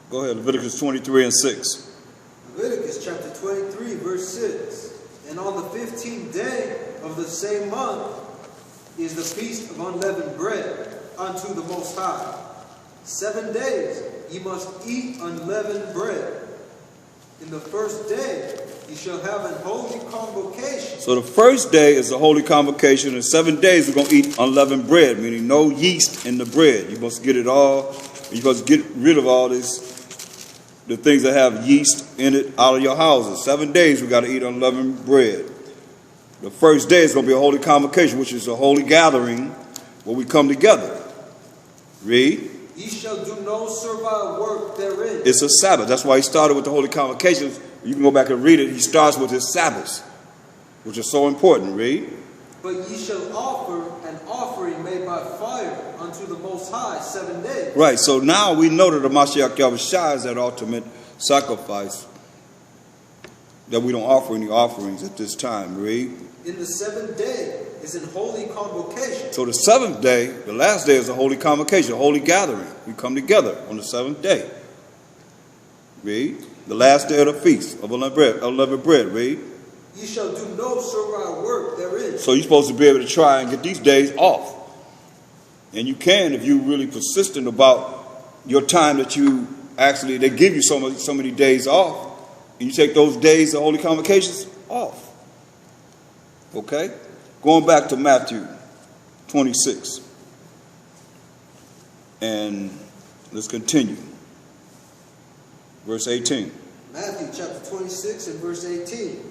Go ahead, Leviticus 23 and 6. Leviticus chapter 23, verse 6. And on the 15th day of the same month is the feast of unleavened bread unto the Most High. 7 days ye must eat unleavened bread. In the first day ye shall have an holy convocation. So the first day is a holy convocation, and 7 days we're going to eat unleavened bread, meaning no yeast in the bread. You must get it all. You must get rid of all this, the things that have yeast in it, out of your houses. 7 days we got to eat unleavened bread. The first day is going to be a holy convocation, which is a holy gathering where we come together. Read. Ye shall do no servile work therein. It's a Sabbath. That's why he started with the holy convocations. You can go back and read it. He starts with his Sabbaths, which is so important. Read. But ye shall offer an offering made by fire unto the Most High 7 days. Right. So now we know that the Mashiach Yahushua is that ultimate sacrifice, that we don't offer any offerings at this time. Read. In the 7th day is an holy convocation. So the 7th day, the last day, is a holy convocation, a holy gathering. We come together on the 7th day. Read. The last day of the feast of unleavened bread. Read. Ye shall do no servile work therein. So you're supposed to be able to try and get these days off. And you can if you're really persistent about your time that you actually, they give you so many days off. And you take those days of holy convocations off. Okay? Going back to Matthew 26. And let's continue. Verse 18. Matthew chapter 26 and verse 18.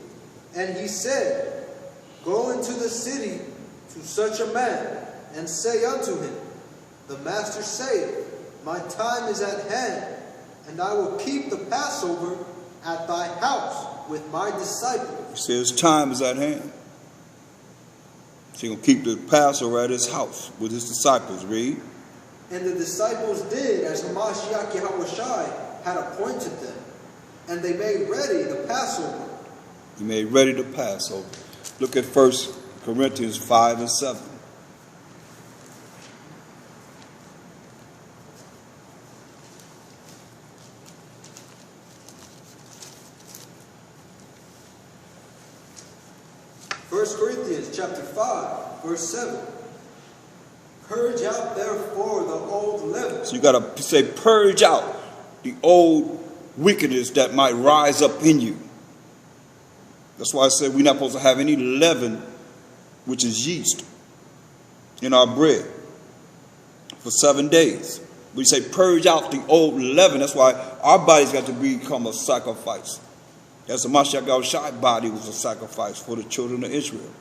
And he said, Go into the city to such a man, and say unto him, The master saith, My time is at hand, and I will keep the Passover at thy house with my disciples. He says time is at hand. So he's going to keep the Passover at his house with his disciples. Read. And the disciples did as Mashiach Yahushua had appointed them, and they made ready the Passover. He made ready the Passover. Look at 1 Corinthians 5 and 7. First Corinthians chapter 5, verse 7. Purge out therefore the old leaven. So you got to say, purge out the old wickedness that might rise up in you. That's why I said we're not supposed to have any leaven, which is yeast, in our bread for 7 days. We say purge out the old leaven. That's why our body's got to become a sacrifice. That's the Mashiach Yahushua body was a sacrifice for the children of Israel.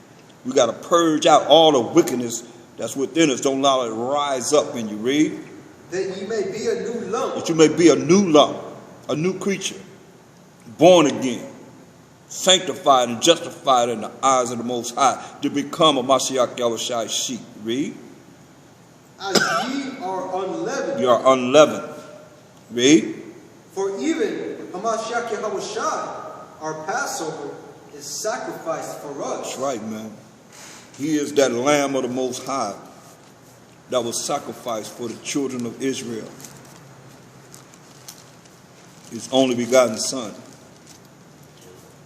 We got to purge out all the wickedness that's within us. Don't allow it to rise up in you. Read. That ye may be a new lump. That you may be a new lump, a new creature, born again, sanctified and justified in the eyes of the Most High, to become a Mashiach Yahushua's sheep. Read. As ye are unleavened. You are unleavened. Read. For even Mashiach Yahushua, our Passover, is sacrificed for us. That's right, man. He is that Lamb of the Most High that was sacrificed for the children of Israel. His only begotten Son.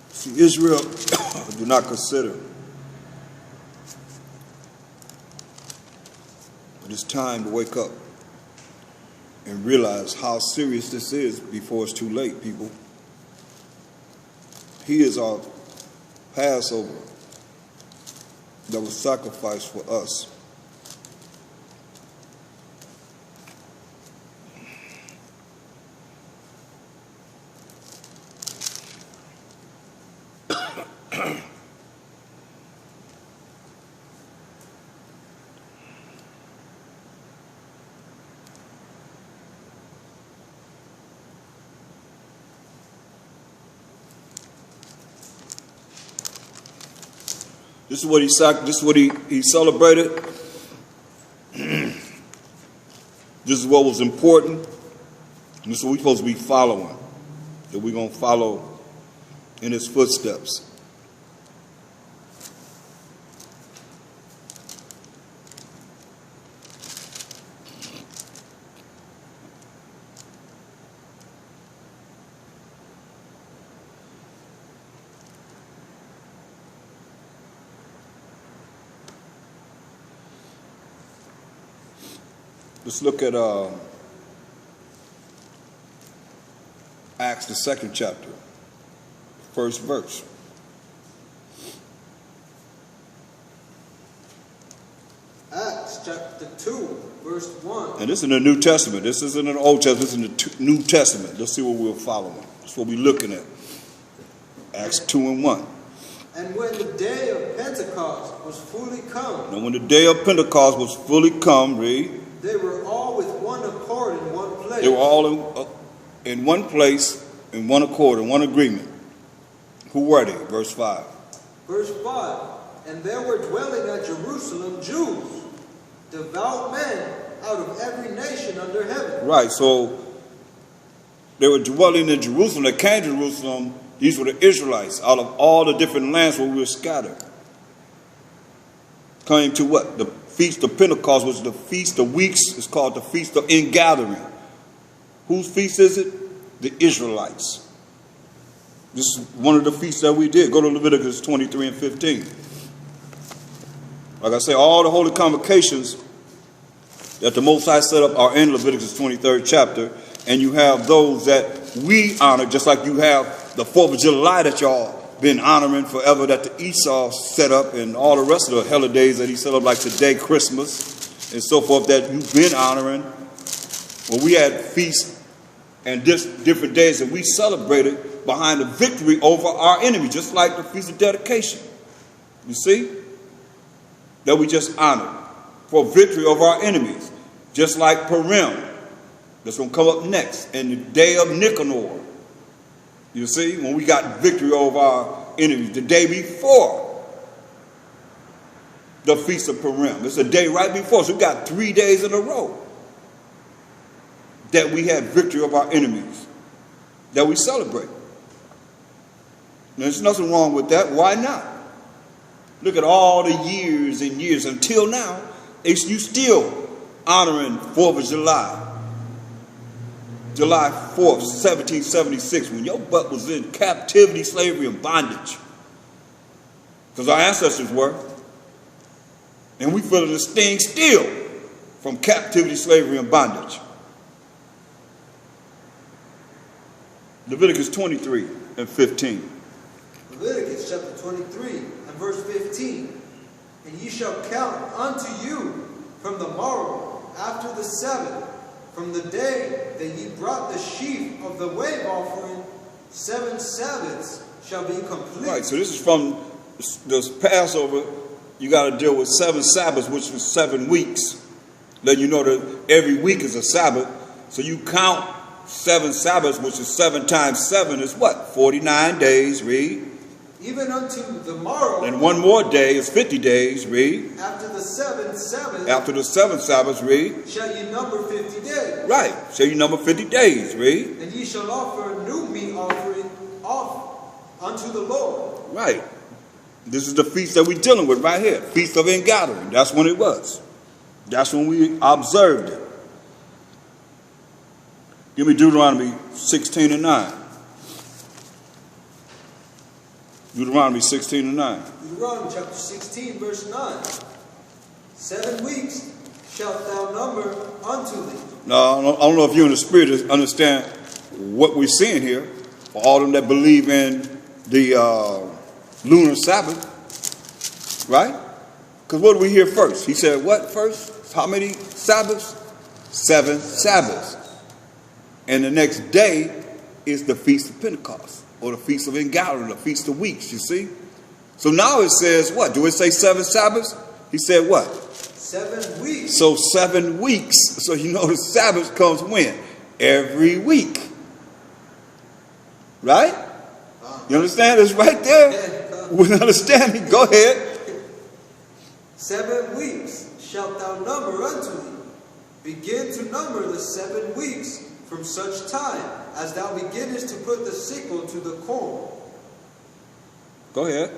See, Israel do not consider. But it's time to wake up and realize how serious this is before it's too late, people. He is our Passover that was sacrificed for us. This is what he celebrated. This is what was important. And this is what we're supposed to be following. That we're going to follow in his footsteps. Let's look at Acts, the 2nd chapter, 1st verse. Acts chapter 2, verse 1. And this is in the New Testament. This isn't in the Old Testament. This is in the New Testament. Let's see what we're following. That's what we're looking at. Acts 2 and 1. And when the day of Pentecost was fully come. Now when the day of Pentecost was fully come, read. They were all with one accord in one place. They were all in one place, in one accord, in one agreement. Who were they? Verse 5. Verse 5. And there were dwelling at Jerusalem Jews, devout men out of every nation under heaven. Right, so they were dwelling in Jerusalem. They came to Jerusalem. These were the Israelites out of all the different lands where we were scattered. Came to what? The Feast of Pentecost was the Feast of Weeks. It's called the Feast of Ingathering. Whose feast is it? The Israelites. This is one of the feasts that we did. Go to Leviticus 23 and 15. Like I say, all the holy convocations that the Most High set up are in Leviticus 23rd chapter. And you have those that we honor, just like you have the 4th of July that y'all been honoring forever, that the Esau set up, and all the rest of the holidays that he set up, like today, Christmas, and so forth, that you've been honoring. Well, we had feasts and different days that we celebrated behind the victory over our enemy, just like the Feast of Dedication. You see? That we just honored for victory over our enemies. Just like Purim. That's going to come up next. And the day of Nicanor. You see? When we got victory over our enemies. The day before the Feast of Purim. It's a day right before. So we got 3 days in a row that we had victory over our enemies. That we celebrate. There's nothing wrong with that. Why not? Look at all the years and years until now. You still honoring 4th of July. July 4th, 1776, when your butt was in captivity, slavery, and bondage. Because our ancestors were. And we feel the sting still from captivity, slavery, and bondage. Leviticus 23 and 15. Leviticus chapter 23 and verse 15. And ye shall count unto you from the morrow after the 7th, from the day that ye brought the sheaf of the wave offering, 7 Sabbaths shall be complete. Right, so this is from this Passover. You got to deal with 7 Sabbaths, which is 7 weeks. Then you know that every week is a Sabbath. So you count 7 Sabbaths, which is 7 times 7 is what? 49 days, read. Even unto the morrow. And one more day is 50 days, read. After the 7th Sabbath. After the 7th Sabbath, read. Shall ye number 50 days. Right. Shall you number 50 days, read. And ye shall offer a new meat offering off unto the Lord. Right. This is the feast that we're dealing with right here. Feast of Ingathering. That's when it was. That's when we observed it. Give me Deuteronomy 16 and 9. Deuteronomy 16 and 9. Deuteronomy chapter 16, verse 9. 7 weeks shalt thou number unto thee. Now, I don't know if you in the spirit understand what we're seeing here. For all of them that believe in the lunar Sabbath. Right? Because what do we hear first? He said what first? How many Sabbaths? 7 Sabbaths. And the next day is the Feast of Pentecost. Or the Feast of Ingathering, the Feast of Weeks, you see? So now it says what? Do it say 7 Sabbaths? He said what? 7 weeks. So 7 weeks. So you know the Sabbath comes when? Every week. Right? You understand? It's right there. With understanding. Go ahead. 7 weeks shalt thou number unto thee. Begin to number the 7 weeks from such time as thou beginnest to put the sickle to the corn. Go ahead.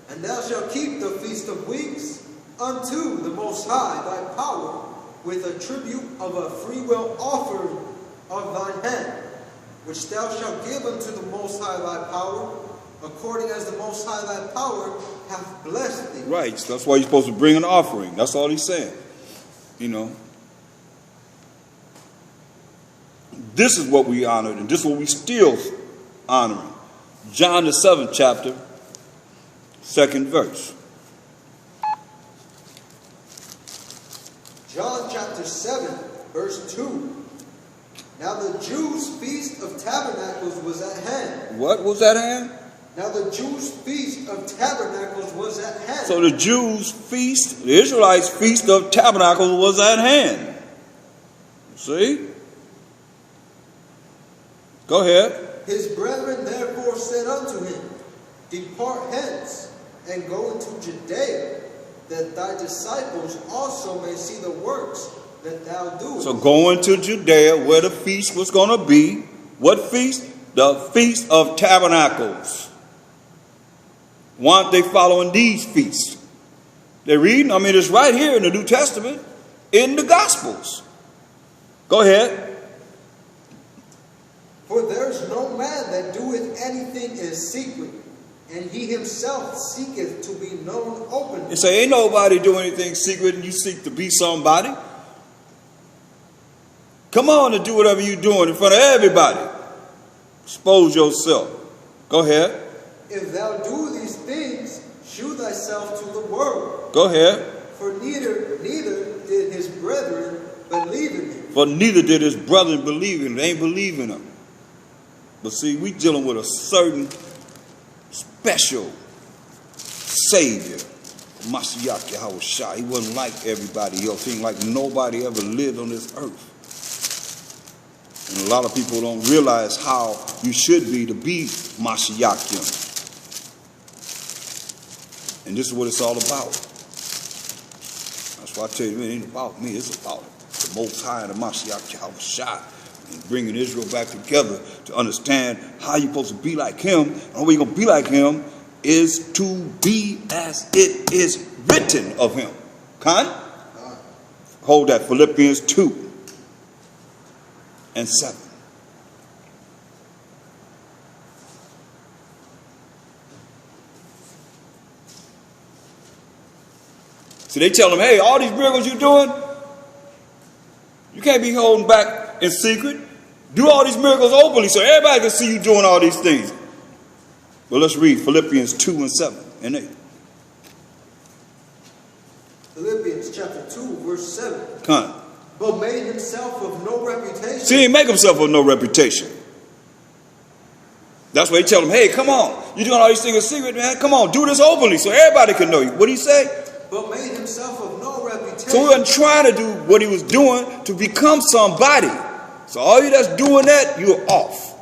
And thou shalt keep the Feast of Weeks unto the Most High thy power, with a tribute of a freewill offering of thine hand, which thou shalt give unto the Most High thy power, according as the Most High thy power hath blessed thee. Right. So that's why you're supposed to bring an offering. That's all he's saying. You know. This is what we honored, and this is what we still honoring. John the 7th chapter, 2nd verse. John chapter 7, verse 2. Now the Jews' feast of tabernacles was at hand. What was at hand? Now the Jews' feast of tabernacles was at hand. So the Jews' feast, the Israelites' feast of tabernacles was at hand. See? Go ahead. His brethren therefore said unto him, Depart hence, and go into Judea, that thy disciples also may see the works that thou doest. So going to Judea, where the feast was going to be. What feast? The Feast of Tabernacles. Why aren't they following these feasts? They're reading, it's right here in the New Testament, in the Gospels. Go ahead. For there is no man that doeth anything in secret, and he himself seeketh to be known openly. You say, ain't nobody doing anything secret and you seek to be somebody. Come on and do whatever you're doing in front of everybody. Expose yourself. Go ahead. If thou do these things, shew thyself to the world. Go ahead. For neither did his brethren believe in him. For neither did his brethren believe in him. They ain't believing him. But see, we dealing with a certain special Savior, Mashiach Yahushua. He wasn't like everybody else. He ain't like nobody ever lived on this earth. And a lot of people don't realize how you should be to be Mashiach. And this is what it's all about. That's why I tell you, it ain't about me. It's about the Most High and the Mashiach Yahushua. And bringing Israel back together to understand how you're supposed to be like him. And the way you're going to be like him is to be as it is written of him. Con? Hold that. Philippians 2 and 7. So they tell him, hey, all these miracles you're doing, you can't be holding back in secret. Do all these miracles openly so everybody can see you doing all these things. Well, let's read Philippians 2 and 7 and 8. Philippians chapter 2, verse 7. Come. But made himself of no reputation. See, he didn't make himself of no reputation. That's why he tell him, hey, come on. You're doing all these things in secret, man. Come on, do this openly so everybody can know you. What did he say? But made himself of no reputation. So he wasn't trying to do what he was doing to become somebody. So all you that's doing that, you're off.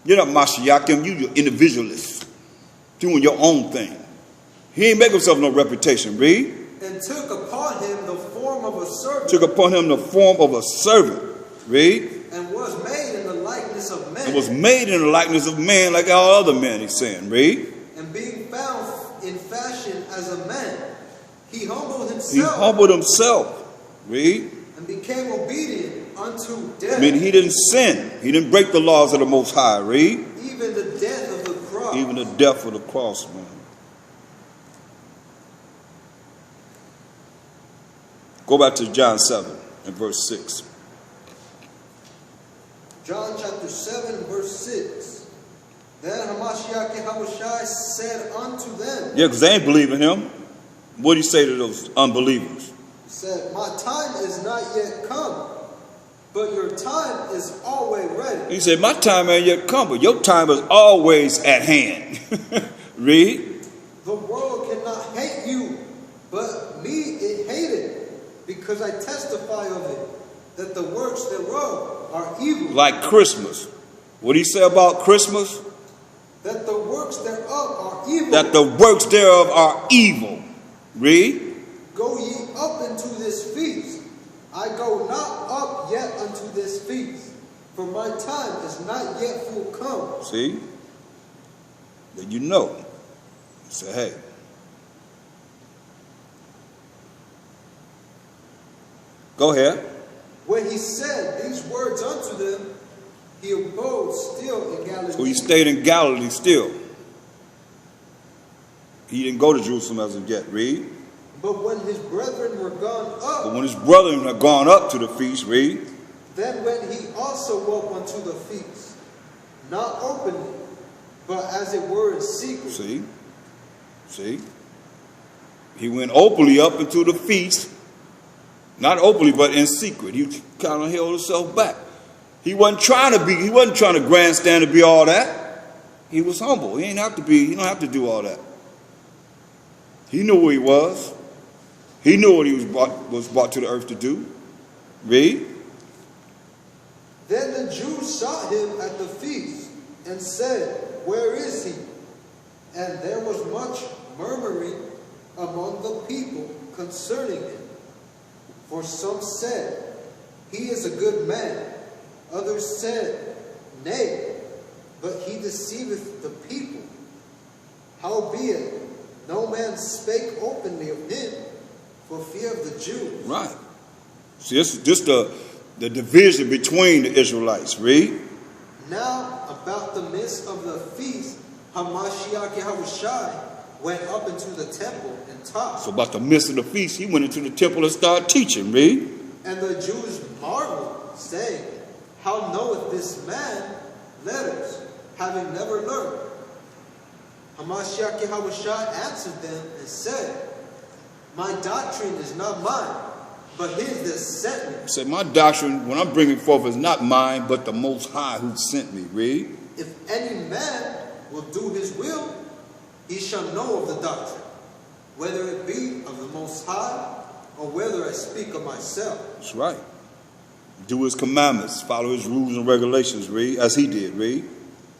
You're not Mashiachim, you're individualist. Doing your own thing. He ain't make himself no reputation. Read. And took upon him the form of a servant. Took upon him the form of a servant. Read. And was made in the likeness of men. And was made in the likeness of man like all other men, he's saying. Read. And being found in fashion as a man, he humbled himself. He humbled himself. Read. And became obedient unto death. I mean, he didn't sin. He didn't break the laws of the Most High. Read. Even the death of the cross. Even the death of the cross, man. Go back to John 7 and verse 6. John chapter 7 verse 6. Then Hamashiach Yahushua said unto them. Yeah, because they ain't believing him. What did he say to those unbelievers? He said, my time is not yet come, but your time is always ready. He said, my time ain't yet come, but your time is always at hand. Read. The world cannot hate you, but me it hated, because I testify of it, that the works thereof are evil. Like Christmas. What did he say about Christmas? That the works thereof are evil. That the works thereof are evil. Read. Go ye up into this feast. I go not up yet unto this feast, for my time is not yet full come. See? Then you know. Say, hey. Go ahead. When he said these words unto them, he abode still in Galilee. So he stayed in Galilee still. He didn't go to Jerusalem as of yet. Read. But when his brethren were gone up. But when his brethren had gone up to the feast, read. Then went he also up unto the feast, not openly, but as it were in secret. See? He went openly up into the feast, not openly, but in secret. He kind of held himself back. He wasn't trying to grandstand to be all that. He was humble. He don't have to do all that. He knew who he was. He knew what he was brought to the earth to do. Read. Then the Jews sought him at the feast, and said, Where is he? And there was much murmuring among the people concerning him. For some said, He is a good man. Others said, Nay, but he deceiveth the people. Howbeit, no man spake openly of him for fear of the Jews. Right. See, this is just the division between the Israelites. Read. Now, about the midst of the feast, Hamashiach Yahushai went up into the temple and taught. So about the midst of the feast, he went into the temple and started teaching. Read. And the Jews marveled, saying, How knoweth this man letters, having never learned? Hamashiach Yahushai answered them and said, My doctrine is not mine, but his that sent me. Say, my doctrine, when I'm bringing forth, is not mine, but the Most High who sent me. Read. If any man will do his will, he shall know of the doctrine, whether it be of the Most High, or whether I speak of myself. That's right. Do his commandments, follow his rules and regulations. Read, as he did. Read.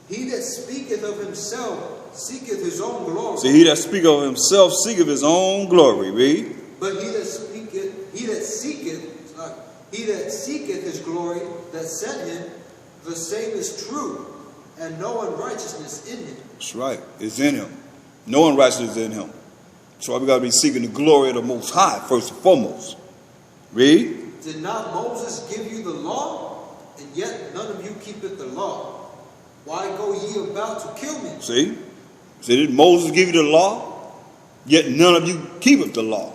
He that speaketh of himself seeketh his own glory. See, he that speaketh of himself seeketh his own glory. Read. But he that seeketh his glory that sent him, the same is true, and no unrighteousness in him. That's right. It's in him. No unrighteousness is in him. That's why we got to be seeking the glory of the Most High first and foremost. Read. Did not Moses give you the law? And yet none of you keepeth the law. Why go ye about to kill me? See, did Moses give you the law? Yet none of you keepeth the law.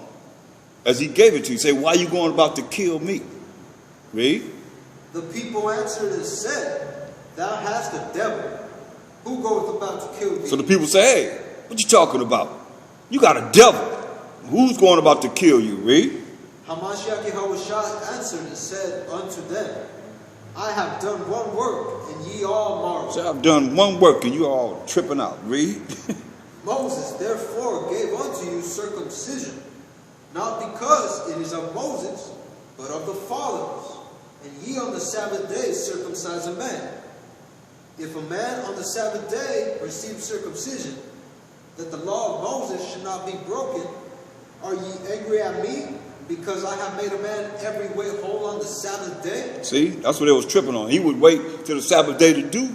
As he gave it to you. Say, why are you going about to kill me? Read. The people answered and said, Thou hast a devil. Who goeth about to kill thee? So the people say, hey, what you talking about? You got a devil. Who's going about to kill you? Read. Hamashiach Yahushua answered and said unto them, I have done one work, and ye all marvel. So I've done one work, and you all tripping out. Read. Moses therefore gave unto you circumcision, not because it is of Moses, but of the fathers. And ye on the Sabbath day circumcise a man. If a man on the Sabbath day receive circumcision, that the law of Moses should not be broken, are ye angry at me, because I have made a man every way whole on the Sabbath day? See, that's what they was tripping on. He would wait till the Sabbath day to do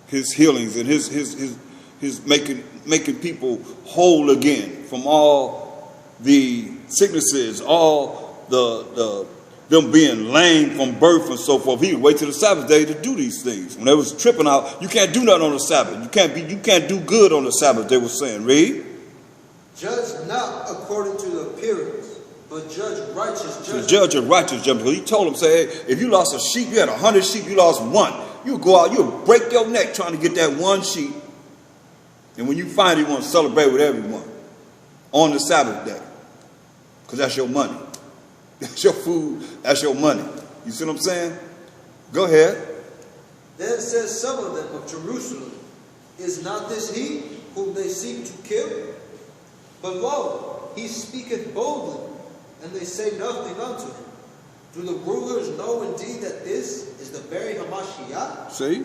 his healings and his making people whole again from all the sicknesses, all them being lame from birth and so forth. He would wait till the Sabbath day to do these things. When they was tripping out, you can't do nothing on the Sabbath. You can't do good on the Sabbath, they were saying. Read. Judge not according to the appearance, but judge righteous judgment. So judge a righteous judgment. He told him, say, hey, if you lost a sheep, you had 100 sheep, you lost one. You go out, you'll break your neck trying to get that one sheep. And when you find it, you want to celebrate with everyone on the Sabbath day. Because that's your money. That's your food. That's your money. You see what I'm saying? Go ahead. Then says some of them of Jerusalem, Is not this he whom they seek to kill? But lo, he speaketh boldly, and they say nothing unto him. Do the rulers know indeed that this is the very Hamashiach? See?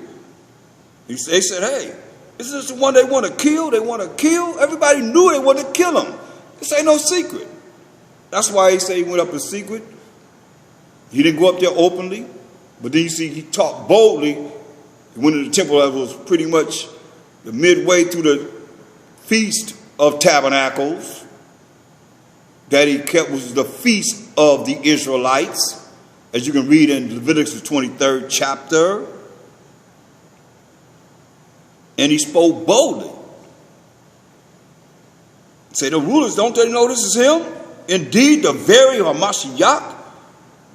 They said, hey, is this the one they want to kill? They want to kill? Everybody knew they wanted to kill him. This ain't no secret. That's why he said he went up in secret. He didn't go up there openly. But then you see he taught boldly. He went to the temple that was pretty much the midway through the Feast of Tabernacles that he kept, was the feast of the Israelites, as you can read in Leviticus 23rd chapter. And he spoke boldly. Say, the rulers, don't they know this is him? Indeed, the very Hamashiach.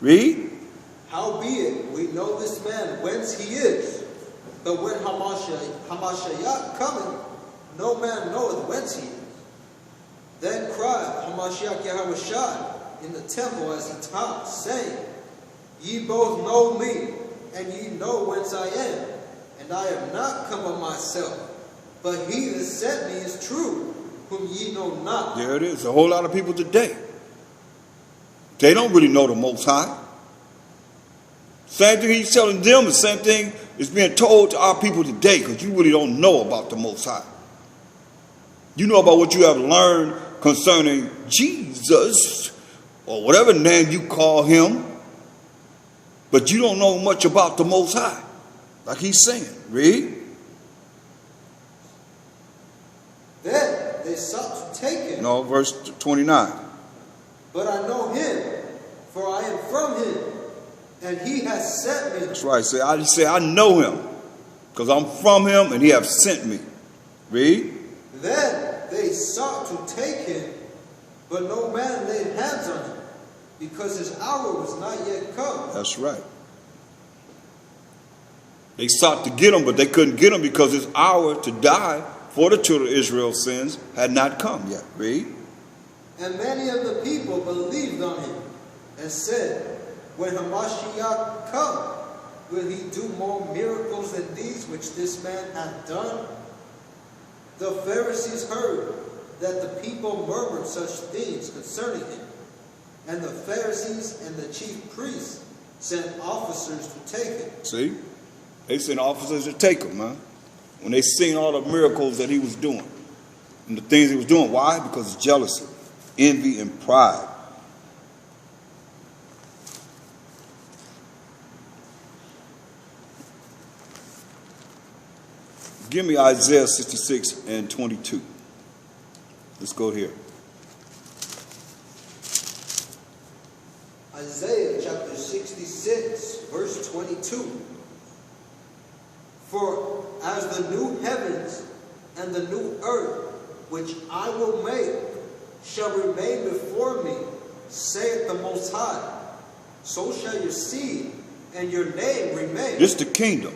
Read. Howbeit, we know this man whence he is. But when Hamashiach cometh, no man knoweth whence he is. Then cried Hamashiach Yahushua in the temple as he taught, saying, Ye both know me, and ye know whence I am. And I am not come of myself, but he that sent me is true, whom ye know not. There it is. A whole lot of people today, they don't really know the Most High. Same thing he's telling them, the same thing is being told to our people today, because you really don't know about the Most High. You know about what you have learned concerning Jesus, or whatever name you call him, but you don't know much about the Most High. Like he's saying, read. Then they sought to take him. No, verse 29. But I know him, for I am from him, and he has sent me. That's right. I know him, because I'm from him, and he have sent me. Read. Then they sought to take him, but no man laid hands on him, because his hour was not yet come. That's right. They sought to get him, but they couldn't get him because his hour to die for the children of Israel's sins had not come yet. Read. And many of the people believed on him, and said, When Hamashiach come, will he do more miracles than these which this man hath done? The Pharisees heard that the people murmured such things concerning him. And the Pharisees and the chief priests sent officers to take him. See? They sent officers to take him, man. When they seen all the miracles that he was doing. And the things he was doing. Why? Because of jealousy, envy, and pride. Give me Isaiah 66 and 22. Let's go here. Isaiah chapter 66, verse 22. For as the new heavens and the new earth, which I will make, shall remain before me, saith the Most High, so shall your seed and your name remain. This is the kingdom.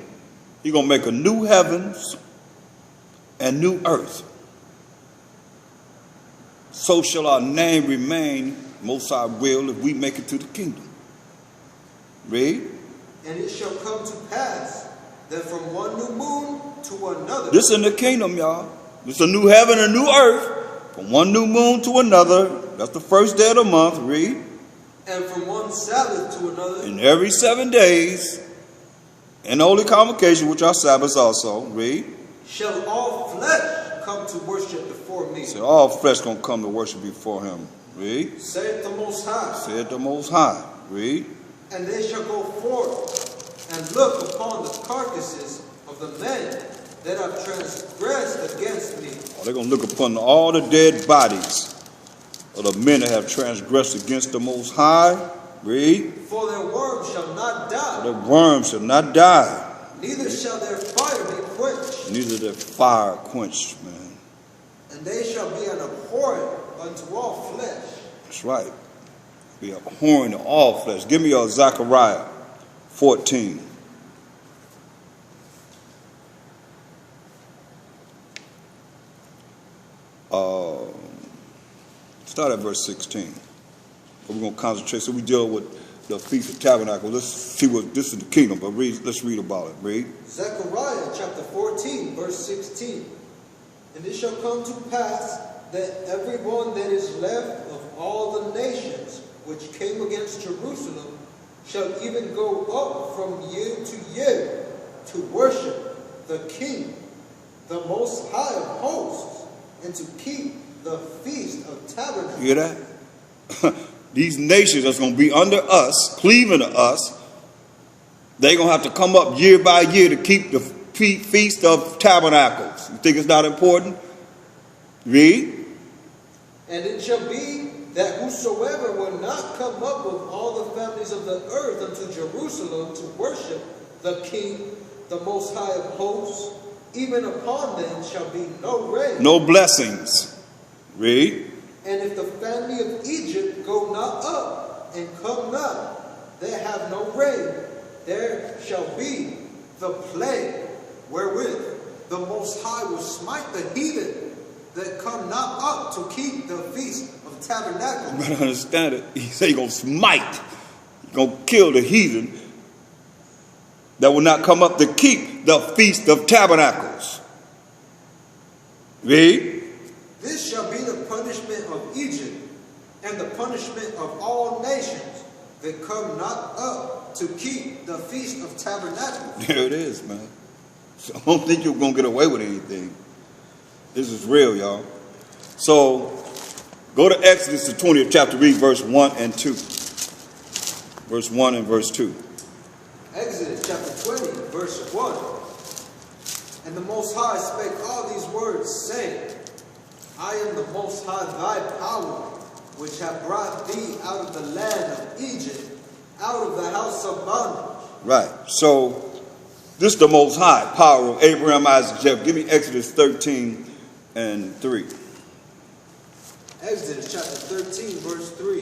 He's going to make a new heavens and new earth. So shall our name remain, Most High will, if we make it to the kingdom. Read. And it shall come to pass that from one new moon to another. This is in the kingdom, y'all. This is a new heaven and a new earth. From one new moon to another. That's the first day of the month. Read. And from one Sabbath to another. And every 7 days. And holy convocation, which are Sabbaths also. Read. Shall all flesh come to worship before me. So all flesh going to come to worship before him. Read. Saith the Most High. Saith the Most High. Read. And they shall go forth and look upon the carcasses of the men that have transgressed against me. Oh, they're going to look upon all the dead bodies of the men that have transgressed against the Most High. Read. For their worms shall not die. For their worms shall not die. Neither shall their fire be quenched. Neither their fire quenched, man. And they shall be an abhorrent unto all flesh. That's right. Be abhorrent to all flesh. Give me your Zechariah 14. Start at verse 16. We're going to concentrate. So we deal with the Feast of Tabernacles. Let's see what this is the kingdom, but let's read about it. Read. Zechariah chapter 14, verse 16. And it shall come to pass that everyone that is left of all the nations which came against Jerusalem shall even go up from year to year to worship the King, the Most High of hosts, and to keep the Feast of Tabernacles. You hear that? These nations that's going to be under us, cleaving to us, they're going to have to come up year by year to keep the Feast of Tabernacles. You think it's not important? Read. And it shall be that whosoever will not come up with all the families of the earth unto Jerusalem to worship the King, the Most High of hosts, even upon them shall be no rain. No blessings. Read. And if the family of Egypt go not up and come not, they have no rain, there shall be the plague wherewith the Most High will smite the heathen that come not up to keep the Feast of Tabernacles. You better understand it. He said he's going to smite. He's going to kill the heathen that will not come up to keep the Feast of Tabernacles. Read. This shall be the punishment of Egypt, and the punishment of all nations that come not up to keep the Feast of Tabernacles. There it is, man. So I don't think you're going to get away with anything. This is real, y'all. So go to Exodus, the 20th chapter, read verse 1 and 2. Verse 1 and verse 2. Exodus chapter 20, verse 1. And the Most High spake all these words, saying, I am the Most High thy power, which have brought thee out of the land of Egypt, out of the house of bondage. Right. So this is the Most High power of Abraham, Isaac, Jacob. Give me Exodus 13 and 3. Exodus chapter 13, verse 3.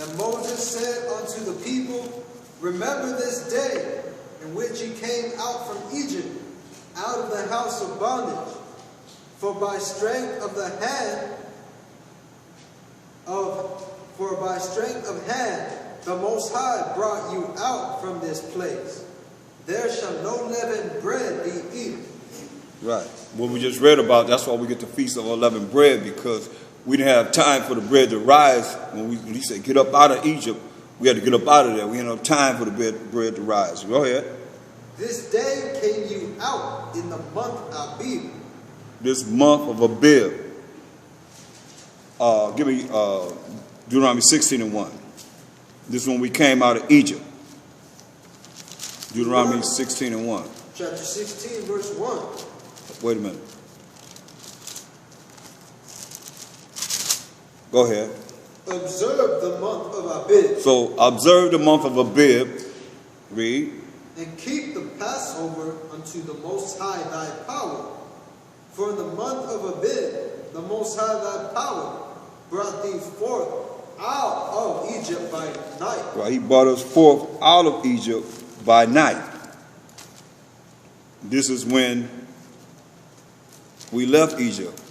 And Moses said unto the people, Remember this day in which ye came out from Egypt, out of the house of bondage. For by strength of hand the Most High brought you out from this place. There shall no leavened bread be eaten. Right. What we just read about, that's why we get the Feast of Unleavened Bread, because we didn't have time for the bread to rise. When he said, get up out of Egypt, we had to get up out of there. We didn't have time for the bread to rise. Go ahead. This day came you out in the month Abib. This month of Abib. Give me Deuteronomy 16 and 1. This is when we came out of Egypt. Deuteronomy 16 and 1. Chapter 16, verse 1. Wait a minute. Go ahead. Observe the month of Abib. So observe the month of Abib. Read. And keep the Passover unto the Most High thy power. For in the month of Abib, the Most High thy power brought thee forth out of Egypt by night. Right, he brought us forth out of Egypt by night. This is when we left Egypt.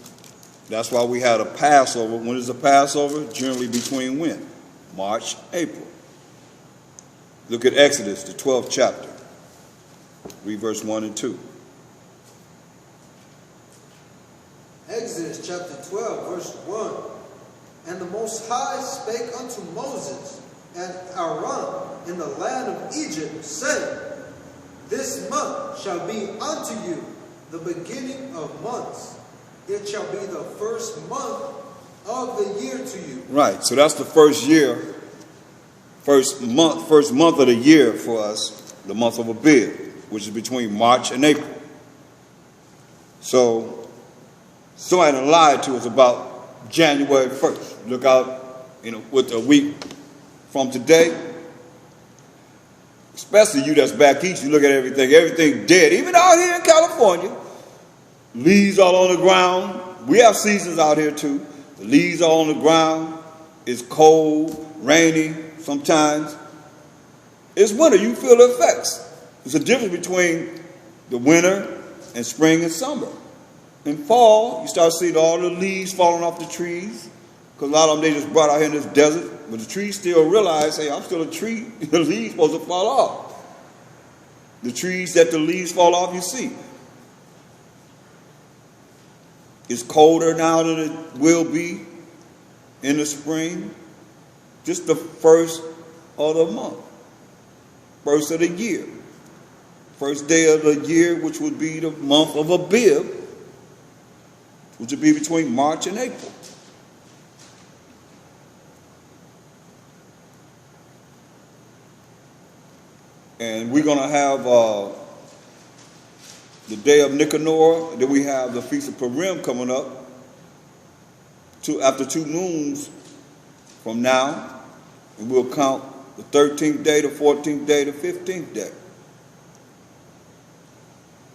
That's why we had a Passover. When is a Passover? Generally between when? March, April. Look at Exodus, the 12th chapter. Read verse 1 and 2. Exodus chapter 12, verse 1. And the Most High spake unto Moses and Aaron in the land of Egypt, saying, This month shall be unto you the beginning of months. It shall be the first month of the year to you. Right, so that's the first year, first month of the year for us, the month of Abib, which is between March and April. So somebody lied to us about January 1st. Look out, with a week from today. Especially you that's back east, you look at everything dead. Even out here in California, leaves all on the ground. We have seasons out here too. The leaves are on the ground. It's cold, rainy sometimes. It's winter. You feel the effects. There's a difference between the winter and spring and summer. In fall, you start seeing all the leaves falling off the trees, because a lot of them they just brought out here in this desert. But the trees still realize, hey, I'm still a tree. The leaves supposed to fall off. The trees that the leaves fall off, you see. It's colder now than it will be in the spring. Just the first of the month. First of the year. First day of the year, which would be the month of Abib, which would be between March and April. And we're going to have the day of Nicanor. Then we have the Feast of Purim coming up after 2 moons from now. And we'll count the 13th day, the 14th day, the 15th day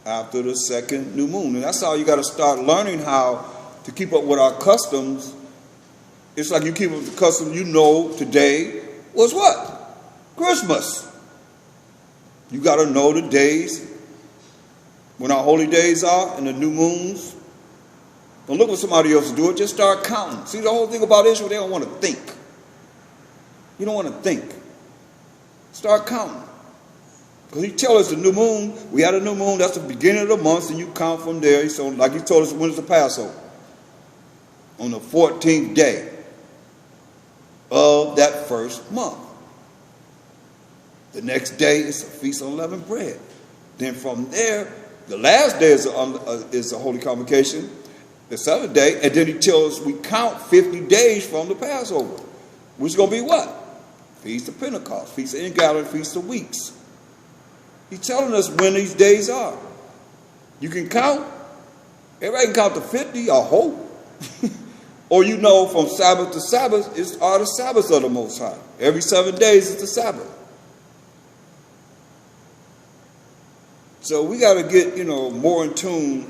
after the second new moon. And that's how you got to start learning how to keep up with our customs. It's like you keep up with the custom, today was what? Christmas. You got to know the days when our holy days are and the new moons. Don't look for somebody else to do it. Just start counting. See, the whole thing about Israel, they don't want to think. You don't want to think. Start counting. Because he tells us the new moon, we had a new moon, that's the beginning of the month, and you count from there. So, like he told us, when is the Passover? On the 14th day of that first month. The next day is a Feast of Unleavened Bread. Then from there, the last day is a Holy Convocation, the seventh day, and then he tells us we count 50 days from the Passover, which is going to be what? Feast of Pentecost, Feast of Ingathering, Feast of Weeks. He's telling us when these days are. You can count. Everybody can count to 50, I hope. Or you know from Sabbath to Sabbath are the Sabbaths of the Most High. Every 7 days is the Sabbath. So we got to get, more in tune.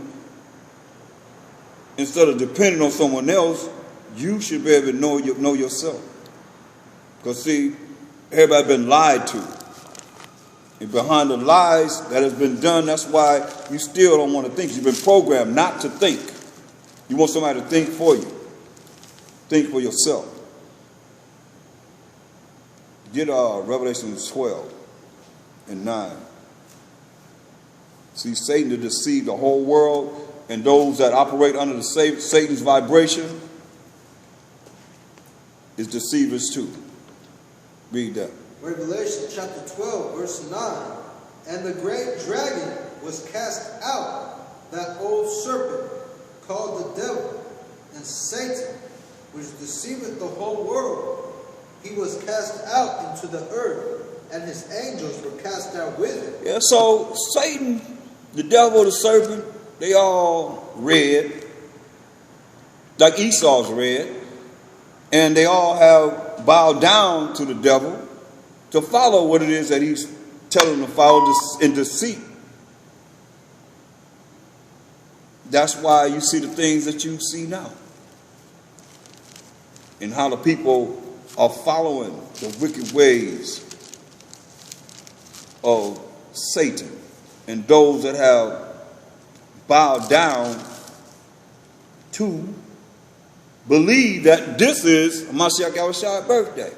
Instead of depending on someone else, you should be able to know yourself. Because see, everybody been lied to. And behind the lies that has been done, that's why you still don't want to think. You've been programmed not to think. You want somebody to think for you. Think for yourself. Get Revelation 12 and 9. See, Satan to deceive the whole world and those that operate under the Satan's vibration is deceivers too. Read that. Revelation chapter 12, verse 9. And the great dragon was cast out, that old serpent, called the devil and Satan, which deceiveth the whole world. He was cast out into the earth, and his angels were cast out with him. Yeah, so Satan, the devil, the serpent, they all red, like Esau's red, and they all have bowed down to the devil to follow what it is that he's telling them to follow in deceit. That's why you see the things that you see now. And how the people are following the wicked ways of Satan. And those that have bowed down to believe that this is Mashiach Yahushua's birthday,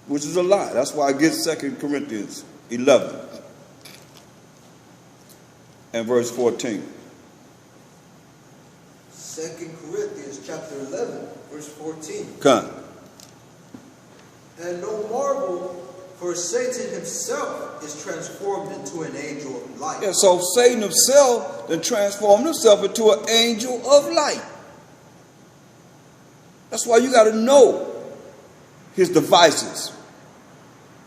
which is a lie. That's why I get 2 Corinthians 11 and verse 14. 2 Corinthians chapter 11, verse 14. Come. And no marvel, for Satan himself is transformed into an angel of light. Yeah, so Satan himself then transformed himself into an angel of light. That's why you got to know his devices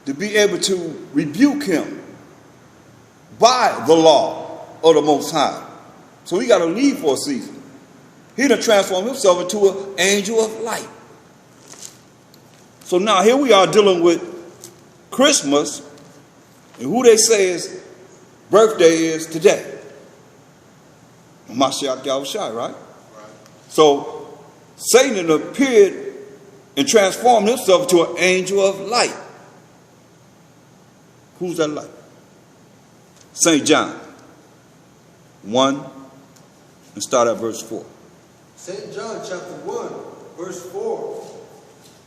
to be able to rebuke him by the law of the Most High. So he got to leave for a season. He done transformed himself into an angel of light. So now here we are dealing with Christmas, and who they say his birthday is today. Mashiach Yahushua, right? So Satan appeared and transformed himself into an angel of light. Who's that light? St. John 1 and start at verse 4. St. John chapter 1, verse 4.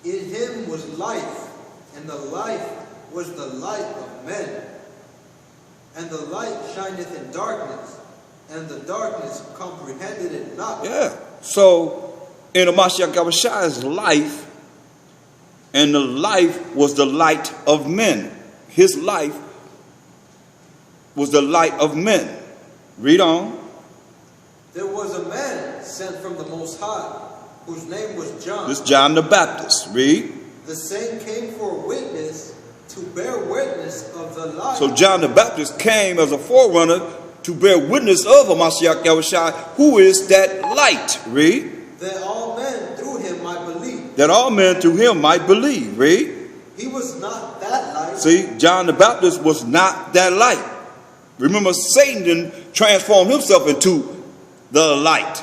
In him was life, and the life was the light of men. And the light shineth in darkness, and the darkness comprehended it not. Yeah. So in the Mashiach Yahushua's life, and the life was the light of men. His life was the light of men. Read on. There was a man sent from the Most High, whose name was John. This John the Baptist. Read. The same came for a witness, to bear witness of the light. So John the Baptist came as a forerunner to bear witness of a Mashiach Yahushua, who is that light. Read. That all men through him might believe. That all men through him might believe. Read. He was not that light. See, John the Baptist was not that light. Remember, Satan then transformed himself into the light.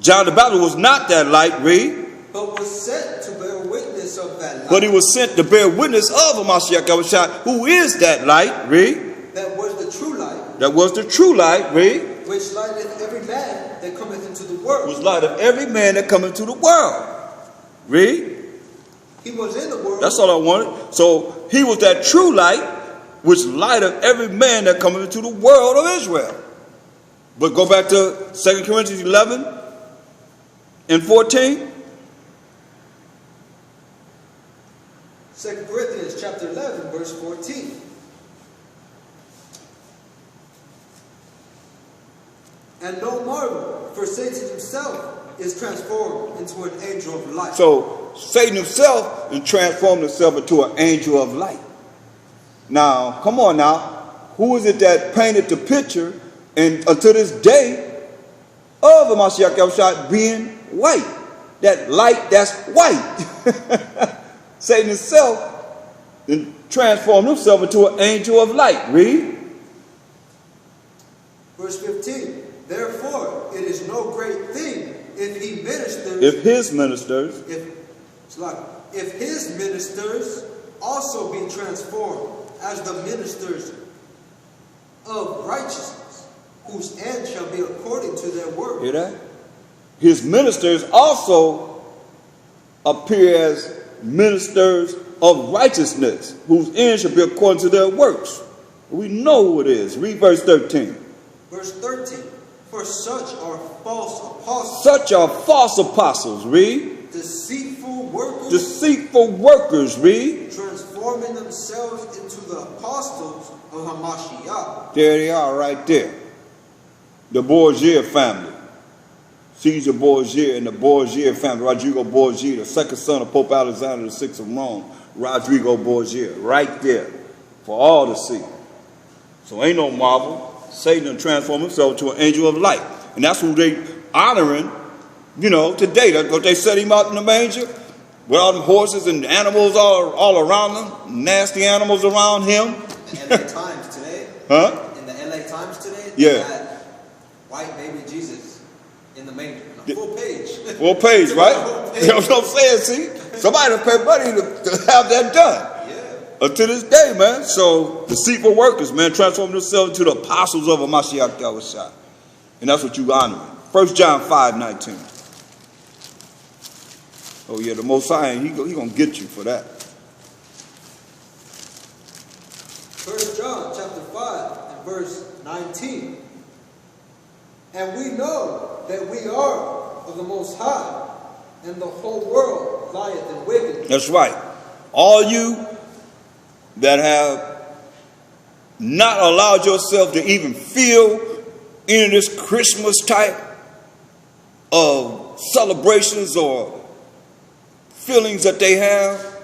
John the Baptist was not that light. Read. But was sent to bear witness witness of that light. But he was sent to bear witness of Mashiach Yahushua, who is that light, read. That was the true light. That was the true light, read. Which lighteth every man that cometh into the world. Was light of every man that cometh into the world. Read. He was in the world. That's all I wanted. So he was that true light, which light of every man that cometh into the world of Israel. But go back to 2 Corinthians 11 and 14. 2 Corinthians chapter 11, verse 14. And no marvel, for Satan himself is transformed into an angel of light. So Satan himself is transformed himself into an angel of light. Now, come on now. Who is it that painted the picture and until this day of the Mashiach Yahushua being white? That light that's white. Satan himself then transformed himself into an angel of light. Read. Verse 15. Therefore, it is no great thing if he ministers. If his ministers. If his ministers also be transformed as the ministers of righteousness, whose end shall be according to their work. Hear that? His ministers also appear as ministers of righteousness, whose end shall be according to their works. We know who it is. Read verse 13. Verse 13. For such are false apostles. Such are false apostles. Read. Deceitful workers. Deceitful workers. Read. Transforming themselves into the apostles of Hamashiach. There they are right there. The Borgia family. Caesar Borgia and the Borgia family. Rodrigo Borgia, the second son of Pope Alexander VI of Rome. Rodrigo Borgia. Right there. For all to see. So ain't no marvel. Satan transformed himself to an angel of light. And that's who they honoring, today. That's what they set him out in the manger. With all them horses and animals all around them. Nasty animals around him. In the LA Times today. Huh? In the LA Times today. Yeah. They had white baby Jesus in the manger. Full page. Full page, right? You know what I'm saying? See? Somebody paid money to have that done. Until this day, man. So, deceitful workers, man, transform themselves into the apostles of a Mashiach Yahushua. And that's what you honor. 1 John 5:19. Oh, yeah, the Most High, he going to get you for that. 1 John chapter 5 and verse 19. And we know that we are of the Most High, and the whole world lieth in wickedness. That's right. All you that have not allowed yourself to even feel any of this Christmas type of celebrations or feelings that they have,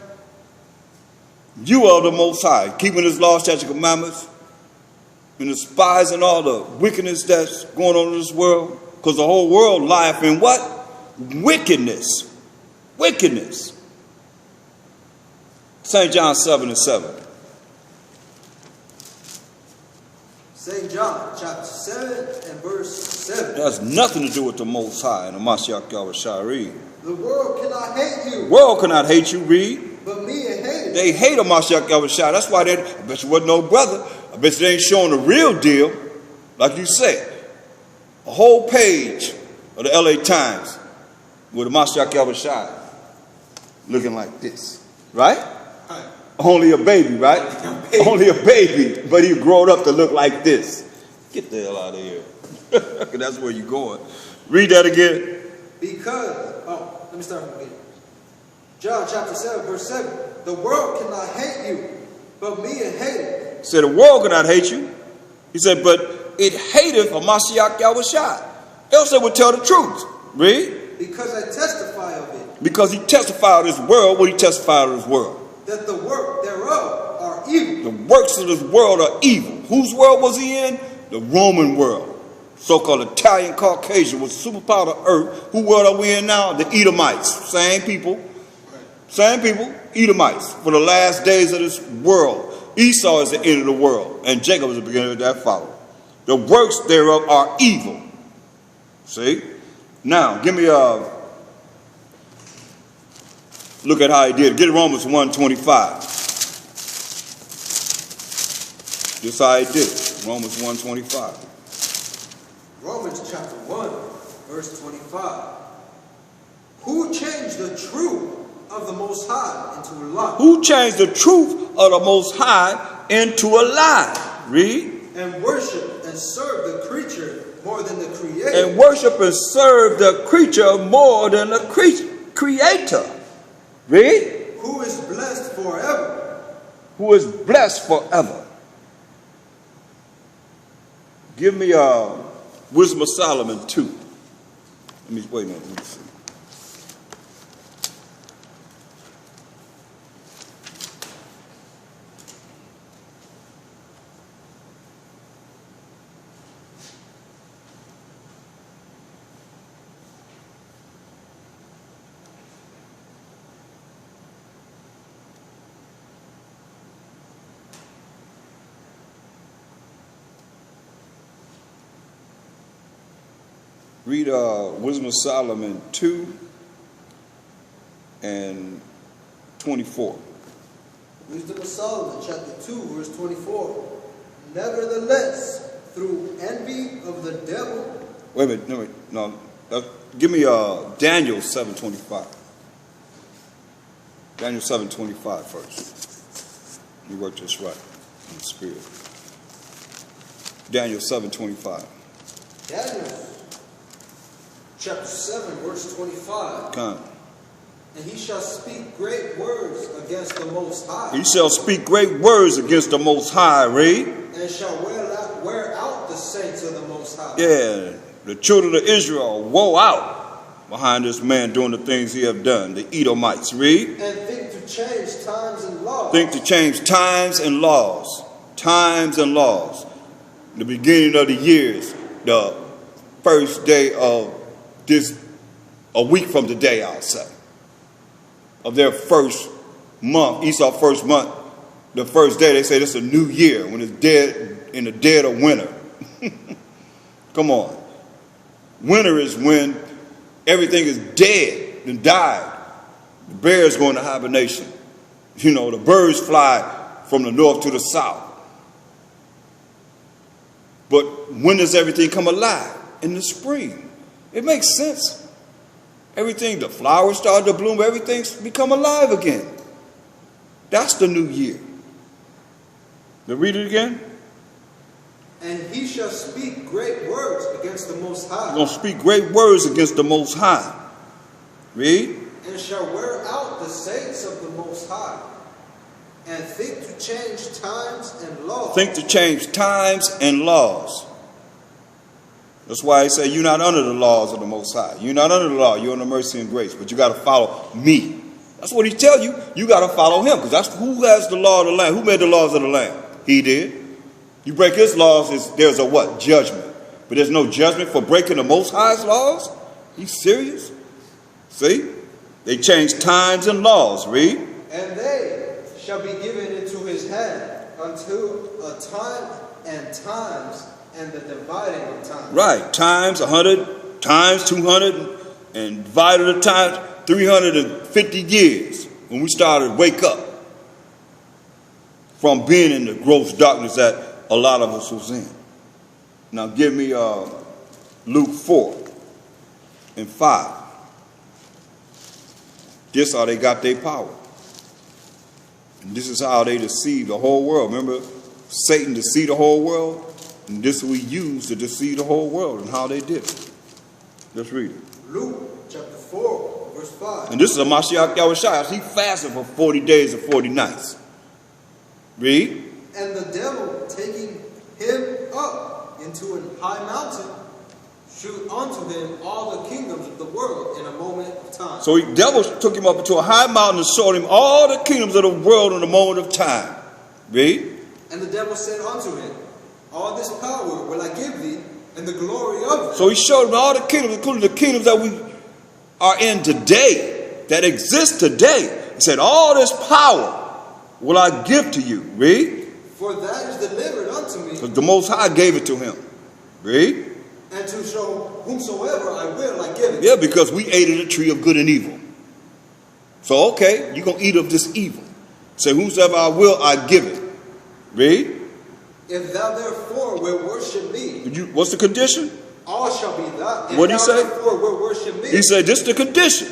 you are the Most High, keeping His laws, statutes, and commandments, and despising all the wickedness that's going on in this world, because the whole world lieth in what? Wickedness. Wickedness. St. John 7:7. St. John chapter 7 and verse 7. That has nothing to do with the Most High and the Mashiach Yahushua. Read. The world cannot hate you. The world cannot hate you. Read. But me it hated. They hate a Mashiach Yahushua. That's why I bet you wasn't no brother. I bet you they ain't showing the real deal. Like you said. A whole page of the LA Times with the Mashiach Yahushua looking like this. Right? Only a baby, right? Only a baby, but he growed up to look like this. Get the hell out of here. That's where you're going. Read that again. Let me start from the beginning. John chapter 7, verse 7. The world cannot hate you, but me it hateth. He said, the world cannot hate you. He said, but it hateth a Mashiach Yahushua. Else they would tell the truth. Read. Because I testify of it. Because he testified of this world, what he testified of this world? That the work thereof are evil. The works of this world are evil. Whose world was he in? The Roman world. So-called Italian Caucasian was the superpower of earth. Who world are we in now? The Edomites. Same people. Same people. Edomites. For the last days of this world. Esau is the end of the world. And Jacob is the beginning of that follow. The works thereof are evil. See? Now, give me Look at how he did it. Get Romans 1:25. This how he did it. Romans 1:25. Romans chapter 1, verse 25. Who changed the truth of the Most High into a lie? Who changed the truth of the Most High into a lie? Read. And worship and serve the creature more than the Creator. And worship and serve the creature more than the Creator. Read. Who is blessed forever. Who is blessed forever. Give me Wisdom of Solomon 2. Let me wait a minute. Let me see. Read Wisdom of Solomon 2 and 24. Wisdom of Solomon, chapter 2, verse 24. Nevertheless, through envy of the devil. Wait a minute. No. Give me Daniel 7:25. Daniel 7:25 first. Let me work this right in the spirit. Daniel 7:25. Daniel chapter 7, verse 25. Come. And he shall speak great words against the Most High. He shall speak great words against the Most High. Read. And shall wear out the saints of the Most High. Yeah, the children of Israel woe out behind this man doing the things he have done. The Edomites. Read. And think to change times and laws. Think to change times and laws. Times and laws. The beginning of the years, the first day of this, a week from today, I'll say, of their first month, Esau first month, the first day, they say this is a new year when it's dead, in the dead of winter. Come on. Winter is when everything is dead and died. The bears go into hibernation. You know, the birds fly from the north to the south. But when does everything come alive? In the spring. It makes sense. Everything, the flowers start to bloom, everything's become alive again. That's the new year. Now read it again. And he shall speak great words against the Most High. He's going to speak great words against the Most High. Read. And shall wear out the saints of the Most High. And think to change times and laws. Think to change times and laws. That's why I say you're not under the laws of the Most High. You're not under the law. You're under mercy and grace. But you got to follow me. That's what he tells you. You got to follow him. Because that's who has the law of the land. Who made the laws of the land? He did. You break his laws, there's a what? Judgment. But there's no judgment for breaking the Most High's laws? You serious? See? They changed times and laws. Read. And they shall be given into his hand until a time and times and the dividing of time. Right. Times 100, times 200, and divided the times 350 years when we started to wake up from being in the gross darkness that a lot of us was in. Now give me Luke 4 and 5. This is how they got their power. And this is how they deceived the whole world. Remember, Satan deceived the whole world? And this we use to deceive the whole world and how they did it. Let's read it. Luke chapter 4, verse 5. And this is a Mashiach Yahushua. He fasted for 40 days and 40 nights. Read. And the devil, taking him up into a high mountain, shoot unto him all the kingdoms of the world in a moment of time. So the devil took him up into a high mountain and showed him all the kingdoms of the world in a moment of time. Read. And the devil said unto him, all this power will I give thee, and the glory of it. So he showed him all the kingdoms, including the kingdoms that we are in today, that exist today. He said, all this power will I give to you. Read. For that is delivered unto me. Because the Most High gave it to him. Read. And to show whomsoever I will, I give it. Yeah, because we ate of the tree of good and evil. So, okay, you're going to eat of this evil. Say, whosoever I will, I give it. Read. If thou therefore wilt worship me, What's the condition? all shall be thine. What did he say? Therefore wilt worship me. He said, this is the condition.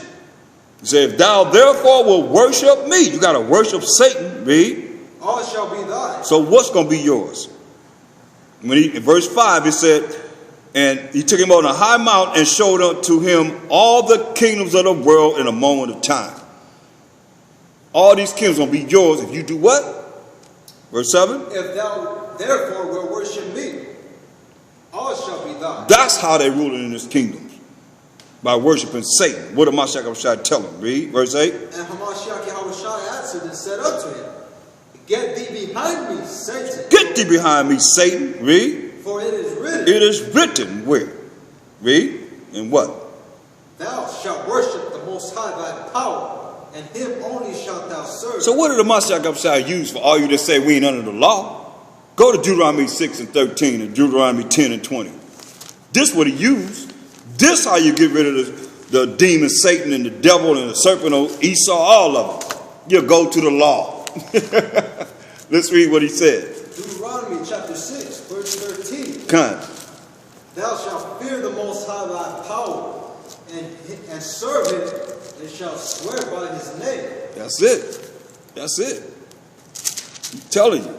He said, if thou therefore will worship me, you got to worship Satan. Read. All shall be thine. So what's going to be yours? In verse 5, it said, and he took him on a high mountain and showed unto him all the kingdoms of the world in a moment of time. All these kingdoms will be yours if you do what? Verse 7. If thou therefore wilt worship me, all shall be thine. That's how they rule in this kingdom. By worshiping Satan. What did Mashiach tell him? Read. Verse 8. And Hamashiach Yahushua answered and said unto him, Get thee behind me, Satan. Get thee behind me, Satan. Read. For it is written. It is written where? Read. And what? Thou shalt worship the Most High thy power, and him only shalt thou serve. So what did the Mashiach use for all you that say we ain't under the law? Go to Deuteronomy 6 and 13 and Deuteronomy 10 and 20. This what he used. This how you get rid of the demon Satan and the devil and the serpent Esau, all of them. You go to the law. Let's read what he said. Deuteronomy chapter 6, verse 13. Kind. Thou shalt fear the Most High thy power, and serve him, and shalt swear by his name. That's it. That's it. I'm telling you.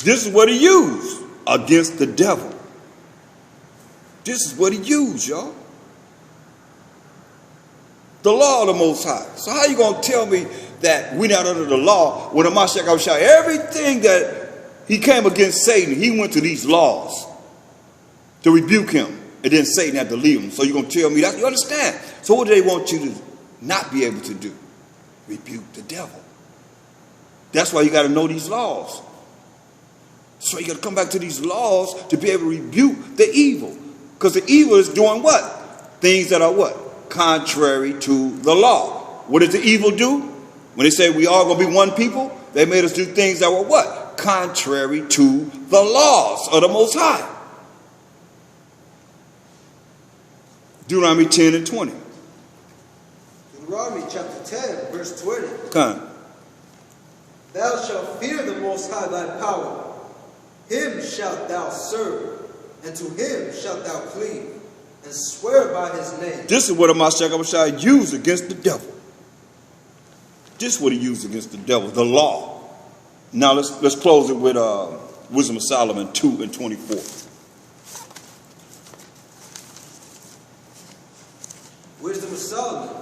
This is what he used against the devil. This is what he used, y'all. The law of the Most High. So how you going to tell me that we're not under the law when the Mashiach everything that he came against Satan, he went to these laws to rebuke him. And then Satan had to leave him. So you're going to tell me that? You understand? So what do they want you to not be able to do? Rebuke the devil. That's why you got to know these laws. So you got to come back to these laws to be able to rebuke the evil. Because the evil is doing what? Things that are what? Contrary to the law. What did the evil do? When they say we all going to be one people, they made us do things that were what? Contrary to the laws of the Most High. Deuteronomy 10 and 20. Deuteronomy chapter 10, verse 20. Come. Thou shalt fear the Most High thy power. Him shalt thou serve, and to him shalt thou cleave, and swear by his name. This is what Mashiach used against the devil. This is what he used against the devil, the law. Now let's close it with Wisdom of Solomon 2 and 24. Wisdom of Solomon,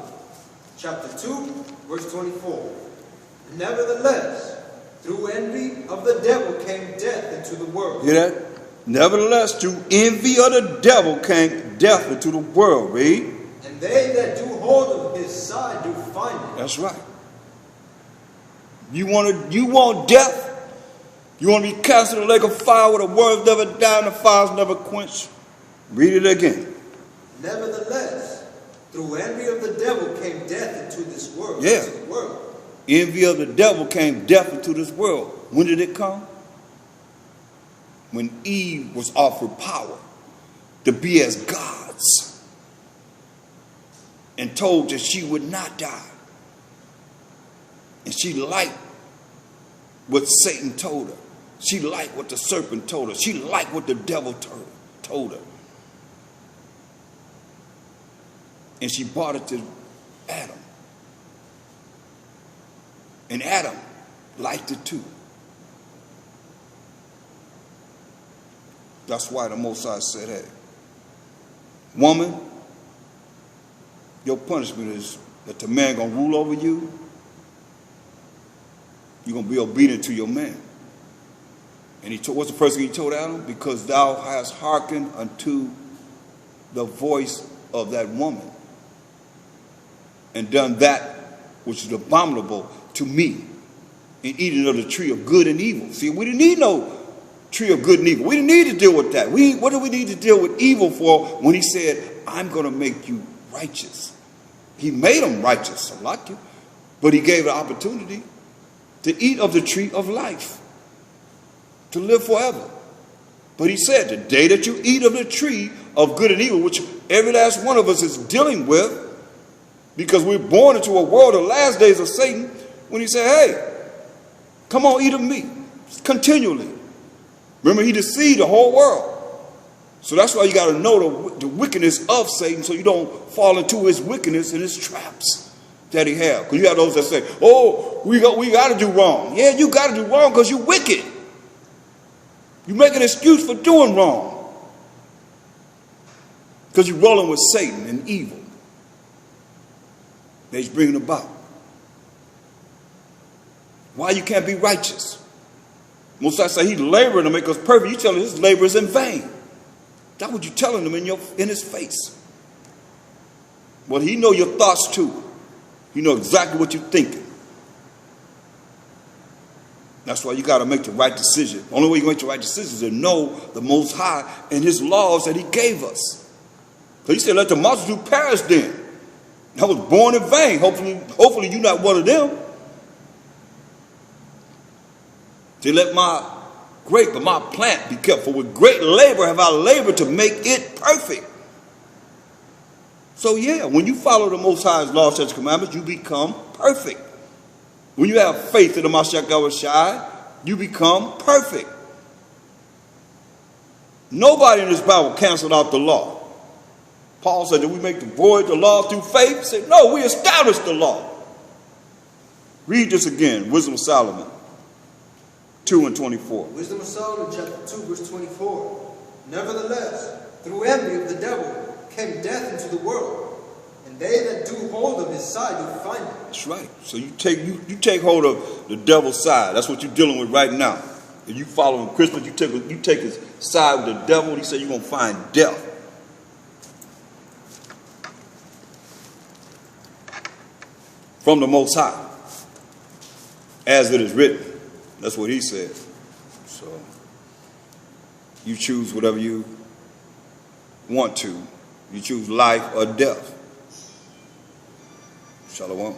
chapter 2, verse 24. Nevertheless, through envy of the devil came death into the world. Hear that? Nevertheless, through envy of the devil came death into the world. Read. And they that do hold of his side do find it. That's right. You want death? You want to be cast in the lake of fire where the worms never die and the fires never quench? Read it again. Nevertheless, through envy of the devil came death into this world. Yeah. Into the world. Envy of the devil came death into this world. When did it come? When Eve was offered power to be as gods and told that she would not die. And she liked what Satan told her. She liked what the serpent told her. She liked what the devil told her. And she brought it to Adam. And Adam liked it too. That's why the Most High said, hey, woman, your punishment is that the man going to rule over you. You're going to be obedient to your man. And he told, what's the first thing he told Adam? Because thou hast hearkened unto the voice of that woman and done that which is abominable to me in eating of the tree of good and evil. See, we didn't need no tree of good and evil. We didn't need to deal with that. What do we need to deal with evil for when he said, I'm going to make you righteous? He made them righteous, I like you. But he gave the opportunity to eat of the tree of life, to live forever. But he said, the day that you eat of the tree of good and evil, which every last one of us is dealing with, Because we're born into a world of last days of Satan when he said, hey, come on, eat of me continually. Remember, he deceived the whole world. So that's why you got to know the wickedness of Satan so you don't fall into his wickedness and his traps that he has. Because you have those that say, oh, we got to do wrong. Yeah, you got to do wrong because you're wicked. You make an excuse for doing wrong. Because you're rolling with Satan and evil that he's bringing about. Why you can't be righteous? Most I say he's laboring to make us perfect. You telling his labor is in vain. That's what you're telling him in his face. Well, he know your thoughts too. He know exactly what you're thinking. That's why you got to make the right decision. The only way you make the right decision is to know the Most High and his laws that he gave us. So he said, let the multitude perish then. I was born in vain. Hopefully you're not one of them. They let my grape and my plant be kept. For with great labor have I labored to make it perfect. So yeah, when you follow the Most High's law, statutes, commandments, you become perfect. When you have faith in the Mashiach Yahushua, you become perfect. Nobody in this Bible canceled out the law. Paul said, did we make the void the law through faith? He said, no, we established the law. Read this again, Wisdom of Solomon 2:24. Wisdom of Solomon, chapter 2, verse 24. Nevertheless, through envy of the devil came death into the world, and they that do hold of his side do find it. That's right. So you take hold of the devil's side. That's what you're dealing with right now. If you following Christmas, you take his side with the devil. He said you're gonna find death. From the Most High, as it is written. That's what he said. So you choose whatever you want to. You choose life or death. Shalom.